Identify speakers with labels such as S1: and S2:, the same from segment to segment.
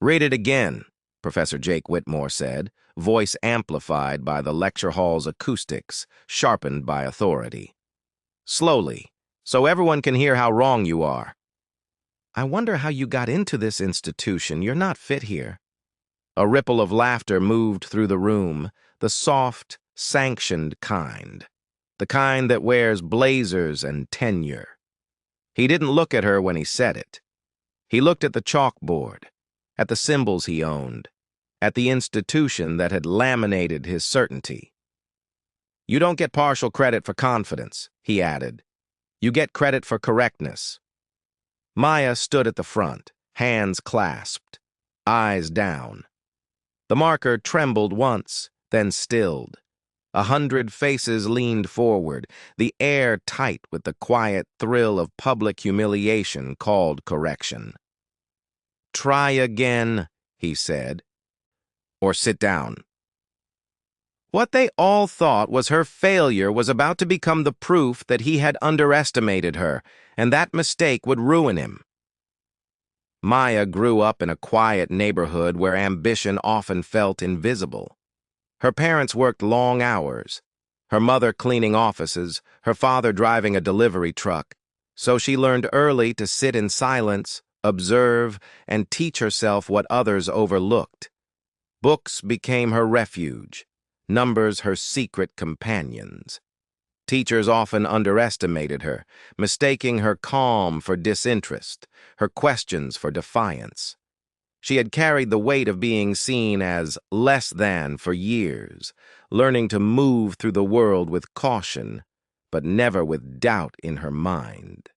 S1: "Read it again," Professor Jake Whitmore said, voice amplified by the lecture hall's acoustics, sharpened by authority. "Slowly, so everyone can hear how wrong you are." "I wonder how you got into this institution. You're not fit here." A ripple of laughter moved through the room, the soft, sanctioned kind. The kind that wears blazers and tenure. He didn't look at her when he said it. He looked at the chalkboard, at the symbols he owned, at the institution that had laminated his certainty. "You don't get partial credit for confidence," he added. "You get credit for correctness." Maya stood at the front, hands clasped, eyes down. The marker trembled once, then stilled. 100 faces leaned forward, the air tight with the quiet thrill of public humiliation called correction. "Try again," he said, "or sit down." What they all thought was her failure was about to become the proof that he had underestimated her, and that mistake would ruin him. Maya grew up in a quiet neighborhood where ambition often felt invisible. Her parents worked long hours, her mother cleaning offices, her father driving a delivery truck, so she learned early to sit in silence, observe, and teach herself what others overlooked. Books became her refuge, numbers her secret companions. Teachers often underestimated her, mistaking her calm for disinterest, her questions for defiance. She had carried the weight of being seen as less than for years, learning to move through the world with caution, but never with doubt in her mind.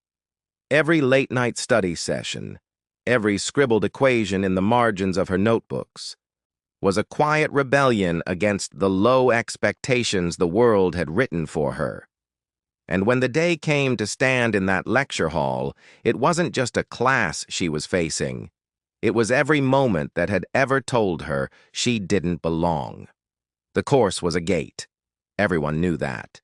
S1: Every late-night study session, every scribbled equation in the margins of her notebooks, was a quiet rebellion against the low expectations the world had written for her. And when the day came to stand in that lecture hall, it wasn't just a class she was facing. It was every moment that had ever told her she didn't belong. The course was a gate. Everyone knew that.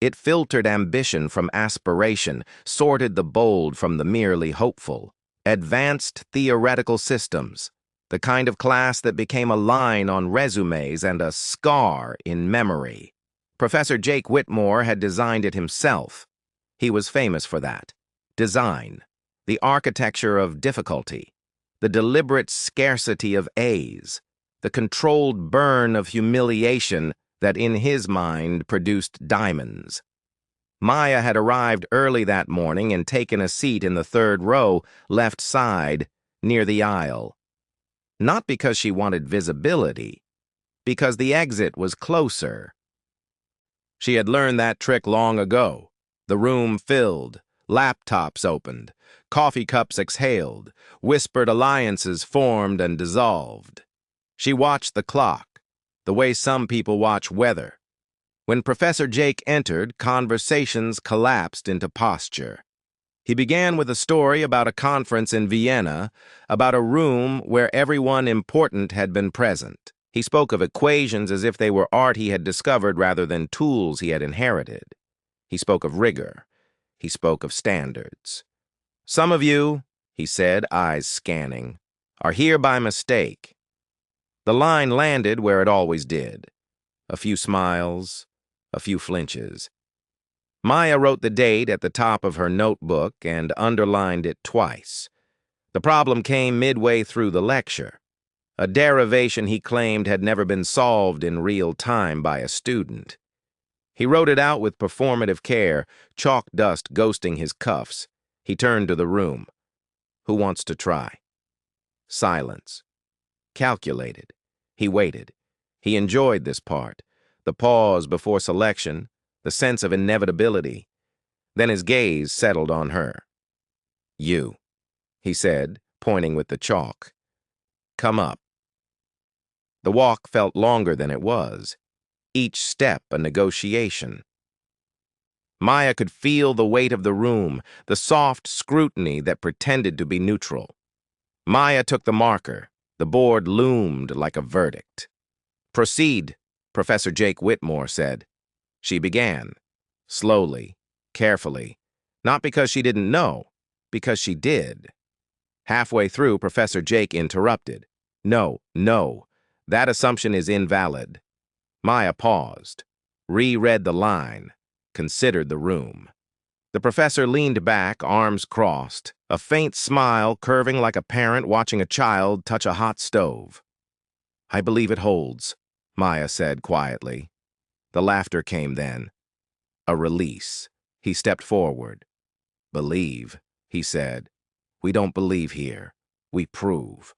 S1: It filtered ambition from aspiration, sorted the bold from the merely hopeful. Advanced theoretical systems, the kind of class that became a line on resumes and a scar in memory. Professor Jake Whitmore had designed it himself. He was famous for that. Design, the architecture of difficulty, the deliberate scarcity of A's, the controlled burn of humiliation that in his mind produced diamonds. Maya had arrived early that morning and taken a seat in the third row, left side, near the aisle. Not because she wanted visibility, because the exit was closer. She had learned that trick long ago. The room filled, laptops opened, coffee cups exhaled, whispered alliances formed and dissolved. She watched the clock, the way some people watch weather. When Professor Jake entered, conversations collapsed into posture. He began with a story about a conference in Vienna, about a room where everyone important had been present. He spoke of equations as if they were art he had discovered rather than tools he had inherited. He spoke of rigor. He spoke of standards. "Some of you," he said, eyes scanning, "are here by mistake." The line landed where it always did. A few smiles, a few flinches. Maya wrote the date at the top of her notebook and underlined it twice. The problem came midway through the lecture. A derivation he claimed had never been solved in real time by a student. He wrote it out with performative care, chalk dust ghosting his cuffs. He turned to the room. "Who wants to try?" Silence. Calculated. He waited. He enjoyed this part, the pause before selection, the sense of inevitability. Then his gaze settled on her. "You," he said, pointing with the chalk. "Come up." The walk felt longer than it was, each step a negotiation. Maya could feel the weight of the room, the soft scrutiny that pretended to be neutral. Maya took the marker. The board loomed like a verdict. "Proceed," Professor Jake Whitmore said. She began, slowly, carefully, not because she didn't know, because she did. Halfway through, Professor Jake interrupted. No, no, that assumption is invalid. Maya paused, reread the line, considered the room. The professor leaned back, arms crossed, a faint smile curving like a parent watching a child touch a hot stove. I believe it holds, Maya said quietly. The laughter came then. A release. He stepped forward. Believe, he said. We don't believe here. We prove.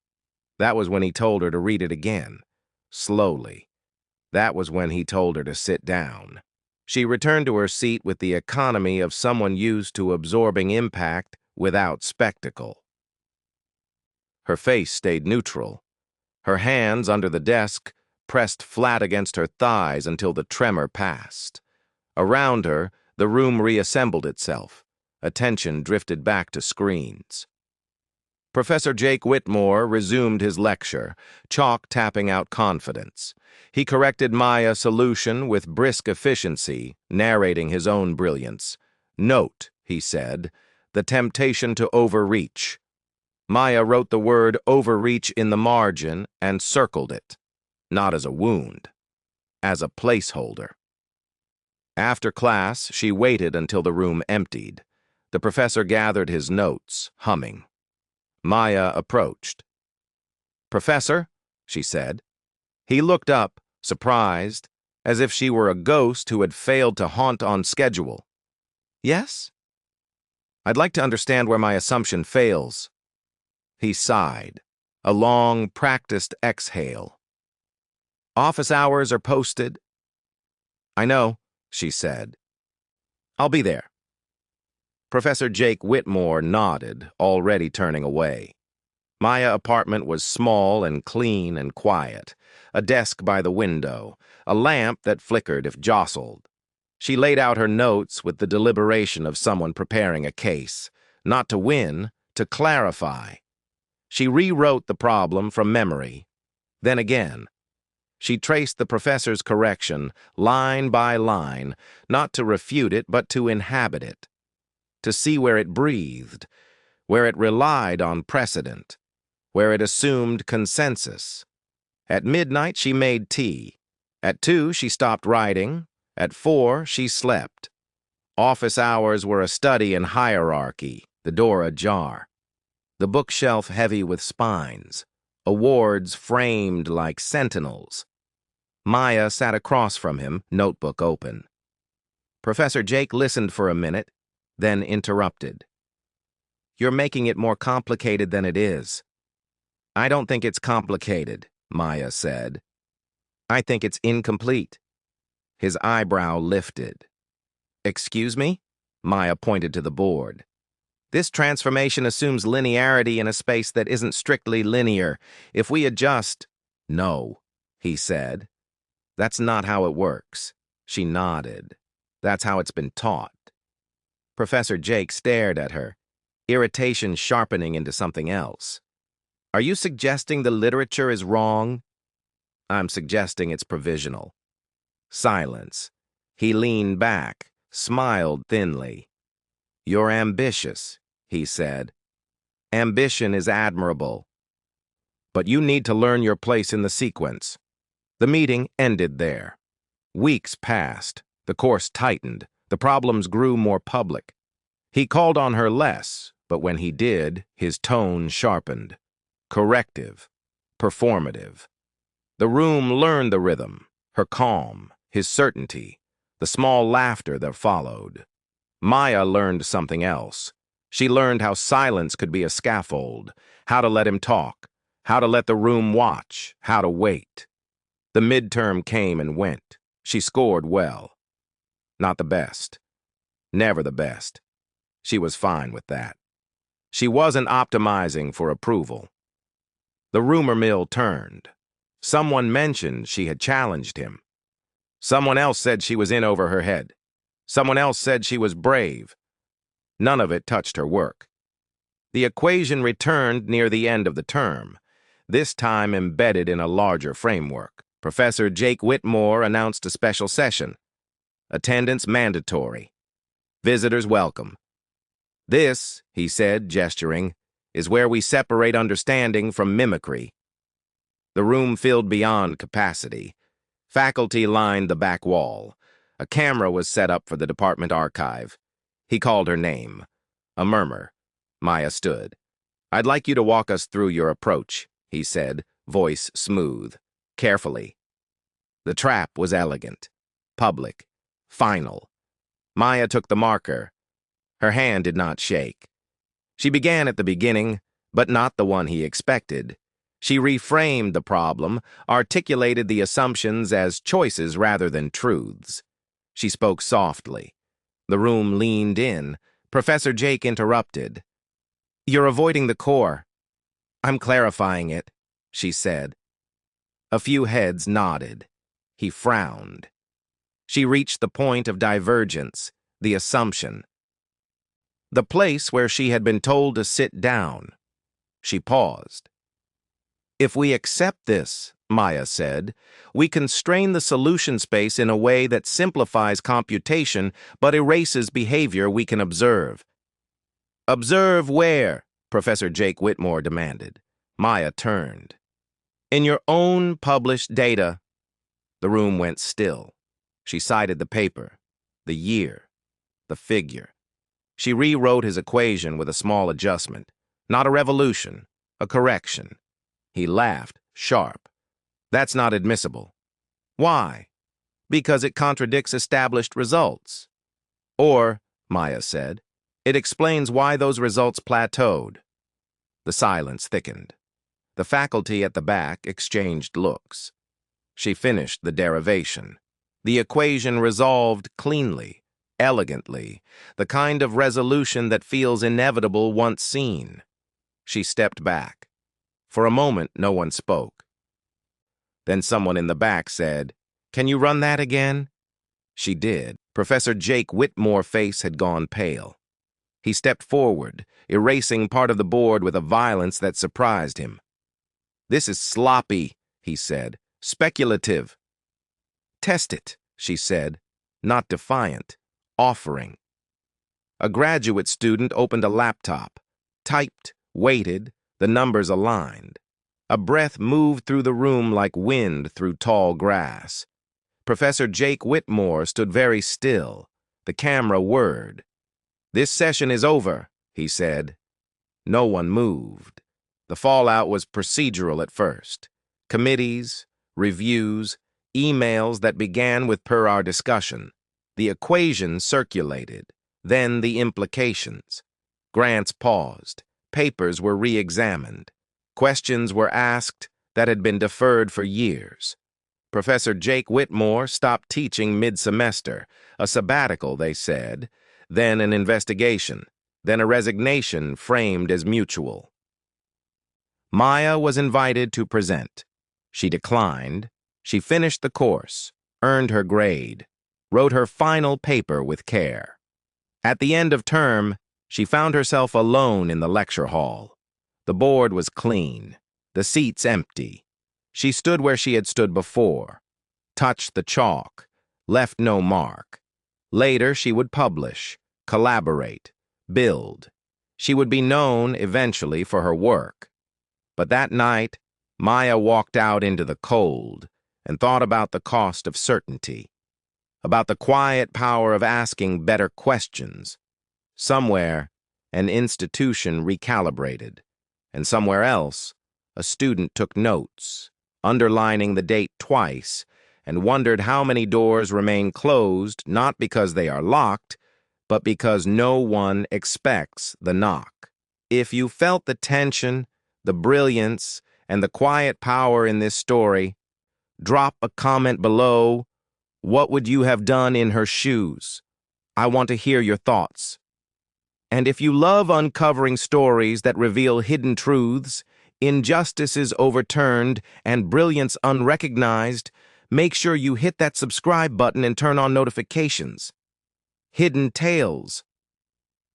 S1: That was when he told her to read it again. Slowly. That was when he told her to sit down. She returned to her seat with the economy of someone used to absorbing impact without spectacle. Her face stayed neutral. Her hands under the desk pressed flat against her thighs until the tremor passed. Around her, the room reassembled itself. Attention drifted back to screens. Professor Jake Whitmore resumed his lecture, chalk tapping out confidence. He corrected Maya's solution with brisk efficiency, narrating his own brilliance. Note, he said, the temptation to overreach. Maya wrote the word overreach in the margin and circled it, not as a wound, as a placeholder. After class, she waited until the room emptied. The professor gathered his notes, humming. Maya approached. Professor, she said. He looked up, surprised, as if she were a ghost who had failed to haunt on schedule. Yes? I'd like to understand where my assumption fails. He sighed, a long, practiced exhale. Office hours are posted. I know, she said. I'll be there. Professor Jake Whitmore nodded, already turning away. Maya's apartment was small and clean and quiet, a desk by the window, a lamp that flickered if jostled. She laid out her notes with the deliberation of someone preparing a case, not to win, to clarify. She rewrote the problem from memory. Then again. She traced the professor's correction, line by line, not to refute it, but to inhabit it. To see where it breathed, where it relied on precedent, where it assumed consensus. At midnight, she made tea. At 2, she stopped writing. At 4, she slept. Office hours were a study in hierarchy, the door ajar. The bookshelf heavy with spines, awards framed like sentinels. Maya sat across from him, notebook open. Professor Jake listened for a minute, then interrupted. You're making it more complicated than it is. I don't think it's complicated, Maya said. I think it's incomplete. His eyebrow lifted. Excuse me? Maya pointed to the board. This transformation assumes linearity in a space that isn't strictly linear. If we adjust... No, he said. That's not how it works. She nodded. That's how it's been taught. Professor Jake stared at her, irritation sharpening into something else. Are you suggesting the literature is wrong? I'm suggesting it's provisional. Silence. He leaned back, smiled thinly. You're ambitious, he said. Ambition is admirable. But you need to learn your place in the sequence. The meeting ended there. Weeks passed. The course tightened. The problems grew more public. He called on her less, but when he did, his tone sharpened. Corrective. Performative. The room learned the rhythm, her calm, his certainty, the small laughter that followed. Maya learned something else. She learned how silence could be a scaffold, how to let him talk, how to let the room watch, how to wait. The midterm came and went. She scored well. Not the best. Never the best. She was fine with that. She wasn't optimizing for approval. The rumor mill turned. Someone mentioned she had challenged him. Someone else said she was in over her head. Someone else said she was brave. None of it touched her work. The equation returned near the end of the term, this time embedded in a larger framework. Professor Jake Whitmore announced a special session. Attendance mandatory. Visitors welcome. This, he said, gesturing, is where we separate understanding from mimicry. The room filled beyond capacity. Faculty lined the back wall. A camera was set up for the department archive. He called her name. A murmur. Maya stood. "I'd like you to walk us through your approach," he said, voice smooth. "Carefully." The trap was elegant, public, final. Maya took the marker. Her hand did not shake. She began at the beginning, but not the one he expected. She reframed the problem, articulated the assumptions as choices rather than truths. She spoke softly. The room leaned in. Professor Jake interrupted. "You're avoiding the core." "I'm clarifying it," she said. A few heads nodded. He frowned. She reached the point of divergence, the assumption. The place where she had been told to sit down. She paused. "If we accept this," Maya said, "we constrain the solution space in a way that simplifies computation but erases behavior we can observe." "Observe where?" Professor Jake Whitmore demanded. Maya turned. "In your own published data." The room went still. She cited the paper, the year, the figure. She rewrote his equation with a small adjustment. Not a revolution, a correction. He laughed, sharp. "That's not admissible." "Why?" "Because it contradicts established results." "Or," Maya said, "it explains why those results plateaued." The silence thickened. The faculty at the back exchanged looks. She finished the derivation. The equation resolved cleanly, elegantly, the kind of resolution that feels inevitable once seen. She stepped back. For a moment, no one spoke. Then someone in the back said, "Can you run that again?" She did. Professor Jake Whitmore's face had gone pale. He stepped forward, erasing part of the board with a violence that surprised him. "This is sloppy," he said. "Speculative." "Test it," she said, not defiant, offering. A graduate student opened a laptop, typed, waited, the numbers aligned. A breath moved through the room like wind through tall grass. Professor Jake Whitmore stood very still. The camera whirred. "This session is over," he said. No one moved. The fallout was procedural at first. Committees, reviews, emails that began with "per our discussion." The equation circulated, then the implications. Grants paused. Papers were re-examined. Questions were asked that had been deferred for years. Professor Jake Whitmore stopped teaching mid-semester. A sabbatical, they said, then an investigation, then a resignation framed as mutual. Maya was invited to present. She declined. She finished the course, earned her grade, wrote her final paper with care. At the end of term, she found herself alone in the lecture hall. The board was clean, the seats empty. She stood where she had stood before, touched the chalk, left no mark. Later, she would publish, collaborate, build. She would be known, eventually, for her work. But that night, Maya walked out into the cold and thought about the cost of certainty, about the quiet power of asking better questions. Somewhere, an institution recalibrated, and somewhere else, a student took notes, underlining the date twice, and wondered how many doors remain closed not because they are locked, but because no one expects the knock. If you felt the tension, the brilliance, and the quiet power in this story, drop a comment below. What would you have done in her shoes? I want to hear your thoughts. And if you love uncovering stories that reveal hidden truths, injustices overturned, and brilliance unrecognized, make sure you hit that subscribe button and turn on notifications. Hidden Tales.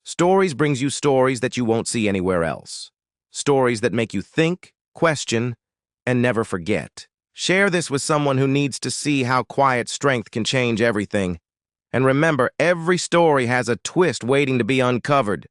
S1: Stories brings you stories that you won't see anywhere else. Stories that make you think, question, and never forget. Share this with someone who needs to see how quiet strength can change everything. And remember, every story has a twist waiting to be uncovered.